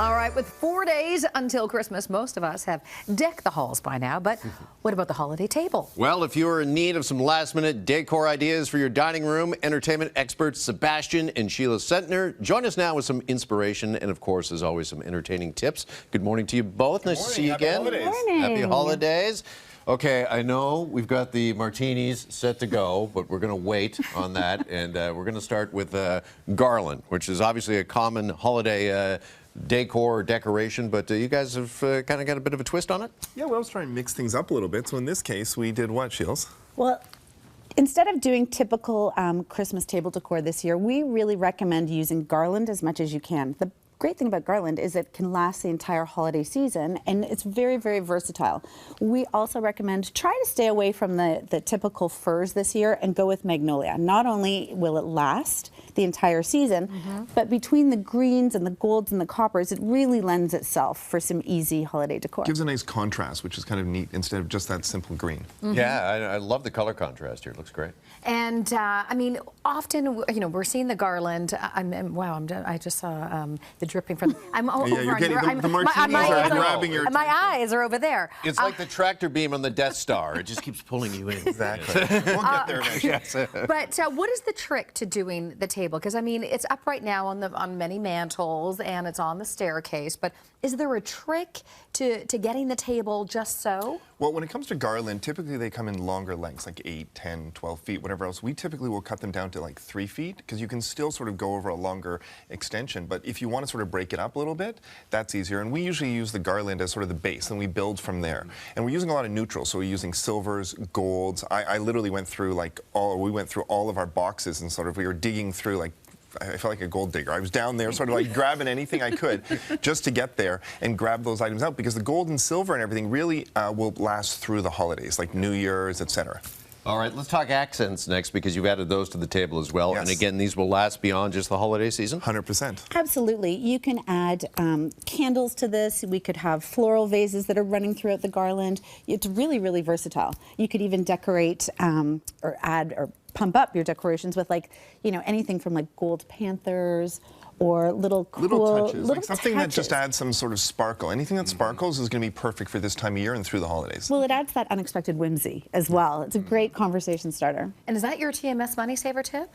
All right, with 4 days until Christmas, most of us have decked the halls by now, but what about the holiday table? Well, if you're in need of some last-minute decor ideas for your dining room, entertainment experts Sebastien and Sheila Centner join us now with some inspiration and, of course, as always, some entertaining tips. Good morning to you both. Nice to see you again. Happy holidays. Good morning. Happy holidays. Okay, I know we've got the martinis set to go, but we're going to wait on that, and we're going to start with garland, which is obviously a common holiday decor or decoration, but you guys have kind of got a bit of a twist on it? Yeah, well, I was trying to mix things up a little bit. So in this case, we did what, Shields? Well, instead of doing typical Christmas table decor this year, we really recommend using garland as much as you can. The great thing about garland is it can last the entire holiday season, and it's very, very versatile. We also recommend try to stay away from the typical furs this year and go with magnolia. Not only will it last the entire season, but between the greens and the golds and the coppers, it really lends itself for some easy holiday decor. Gives a nice contrast, which is kind of neat, instead of just that simple green. Yeah, I love the color contrast here. It looks great. And I mean, often, you know, we're seeing the garland. I just saw the dripping from. I'm over you're on getting your. the martinis are grabbing your. My eyes are over there. It's like the tractor beam on the Death Star. It just keeps pulling you in. Exactly. We'll get there eventually. But what is the trick to doing the table? Because I mean, it's up right now on many mantles and it's on the staircase. But is there a trick to getting the table just so? Well, when it comes to garland, typically they come in longer lengths, like 8, 10, 12 feet, whatever else. We typically will cut them down to like 3 feet, because you can still sort of go over a longer extension. But if you want to sort of break it up a little bit, that's easier. And we usually use the garland as sort of the base, and we build from there. And we're using a lot of neutrals, so we're using silvers, golds. I literally went through we went through all of our boxes, and sort of we were digging through like, I felt like a gold digger. I was down there sort of like grabbing anything I could just to get there and grab those items out, because the gold and silver and everything really will last through the holidays, like New Year's, etc. All right, let's talk accents next, because you've added those to the table as well. Yes. And again, these will last beyond just the holiday season? 100%. Absolutely. You can add candles to this. We could have floral vases that are running throughout the garland. It's really, really versatile. You could even decorate or add or pump up your decorations with, like, you know, anything from like gold panthers or little touches, like something that just adds some sort of sparkle. Anything that sparkles is going to be perfect for this time of year and through the holidays. Well, it adds that unexpected whimsy as well. It's a great conversation starter. And is that your TMS money saver tip?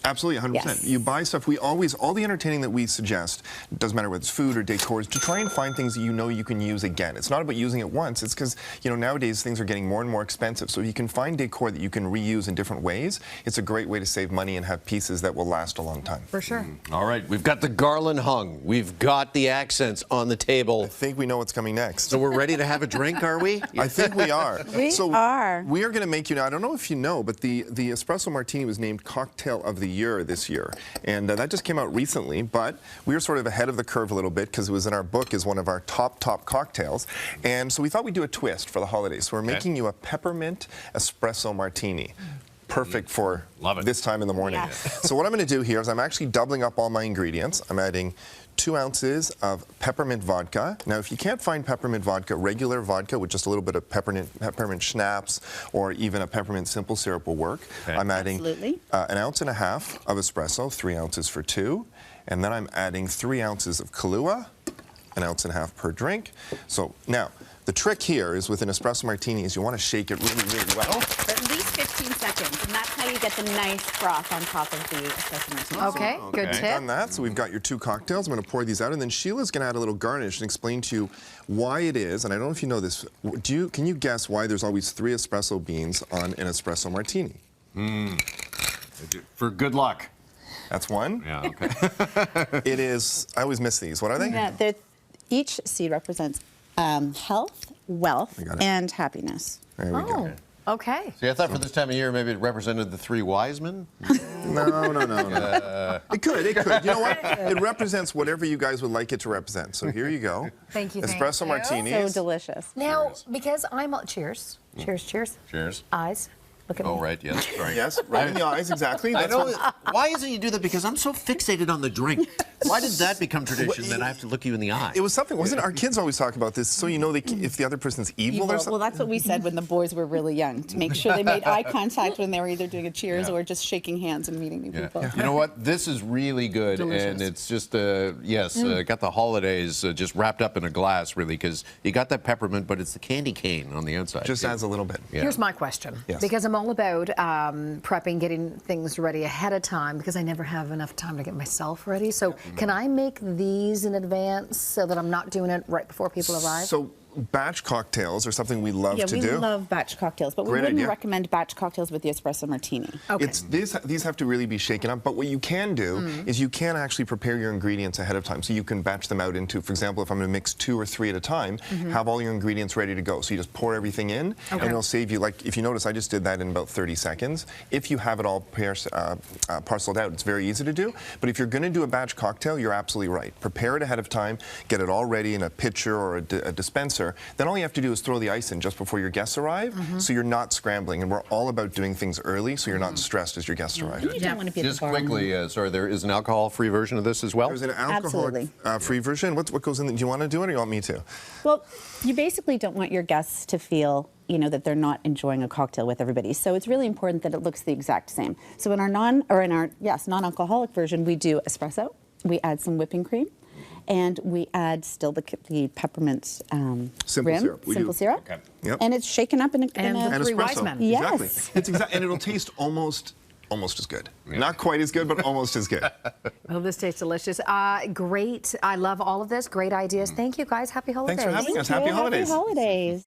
Absolutely, 100%. Yes. You buy stuff. All the entertaining that we suggest, doesn't matter whether it's food or decor, is to try and find things that you know you can use again. It's not about using it once. It's because, you know, nowadays things are getting more and more expensive. So if you can find decor that you can reuse in different ways, it's a great way to save money and have pieces that will last a long time. For sure. All right, we've got the garland hung. We've got the accents on the table. I think we know what's coming next. So we're ready to have a drink, are we? I think we are. We are. We are going to make you, now I don't know if you know, but the Espresso Martini was named Cocktail of the Year this year. And that just came out recently, but we were sort of ahead of the curve a little bit, because it was in our book as one of our top cocktails. And so we thought we'd do a twist for the holidays. So we're making you a peppermint espresso martini. Perfect for this time in the morning. Yes. So what I'm going to do here is I'm actually doubling up all my ingredients. I'm adding 2 ounces of peppermint vodka. Now, if you can't find peppermint vodka, regular vodka with just a little bit of peppermint schnapps or even a peppermint simple syrup will work. Okay. I'm adding an ounce and a half of espresso, 3 ounces for 2. And then I'm adding 3 ounces of Kahlua, an ounce and a half per drink. So now, the trick here is with an espresso martini is you want to shake it really, really well. For at least 15 seconds, and that's how you get the nice froth on top of the espresso martini. Okay, good tip. Done that, so we've got your 2 cocktails. I'm going to pour these out, and then Sheila's going to add a little garnish and explain to you why it is, and I don't know if you know this, can you guess why there's always 3 espresso beans on an espresso martini? For good luck. That's one. Yeah, okay. It is, I always miss these. What are they? Yeah, each seed represents health, wealth, and happiness. There we go. Okay. See, I thought for this time of year, maybe it represented the 3 wise men. No. It could. You know what? It represents whatever you guys would like it to represent. So here you go. Thank you. Espresso martinis. So delicious. Now, because I'm cheers. Cheers. Cheers. Eyes. Look at me. Oh, right, yes, sorry. Yes, right in the eyes, exactly. I That's know. what- Why is it you do that? Because I'm so fixated on the drink. Why did that become tradition that I have to look you in the eye? It was something, wasn't it? Our kids always talk about this, so you know if the other person's evil or something. Well, that's what we said when the boys were really young, to make sure they made eye contact when they were either doing a cheers or just shaking hands and meeting new people. You know what? This is really good, and it's just got the holidays just wrapped up in a glass, really, because you got that peppermint, but it's the candy cane on the outside. Just adds a little bit. Yeah. Here's my question, Yes. because I'm all about prepping, getting things ready ahead of time, because I never have enough time to get myself ready. So can I make these in advance so that I'm not doing it right before people arrive? So batch cocktails are something we love to we do. love batch cocktails, but we Great wouldn't idea. recommend batch cocktails with the espresso martini. Okay. These have to really be shaken up, but what you can do is you can actually prepare your ingredients ahead of time. So you can batch them out into, for example, if I'm going to mix 2 or 3 at a time, have all your ingredients ready to go. So you just pour everything in, and it'll save you, like, if you notice, I just did that in about 30 seconds. If you have it all parceled out, it's very easy to do. But if you're going to do a batch cocktail, you're absolutely right. Prepare it ahead of time, get it all ready in a pitcher or a dispenser. Then all you have to do is throw the ice in just before your guests arrive, so you're not scrambling. And we're all about doing things early, so you're not stressed as your guests arrive. You don't want to be at Just the bar. quickly, sorry, there is an alcohol-free version of this as well? There's an Absolutely. alcohol-free version. What goes in? Do you want to do it, or you want me to? Well, you basically don't want your guests to feel, that they're not enjoying a cocktail with everybody. So it's really important that it looks the exact same. So in our non-alcoholic version, we do espresso. We add some whipping cream. And we add still the peppermint Simple rim, syrup. simple syrup. Okay. Yep. And it's shaken up in a... And And Three espresso. wise men. Exactly. Yes. And it'll taste almost as good. Not quite as good, but almost as good. Oh, this tastes delicious. Great. I love all of this. Great ideas. Thank you, guys. Happy holidays. Thanks for having us. Happy Happy holidays. holidays.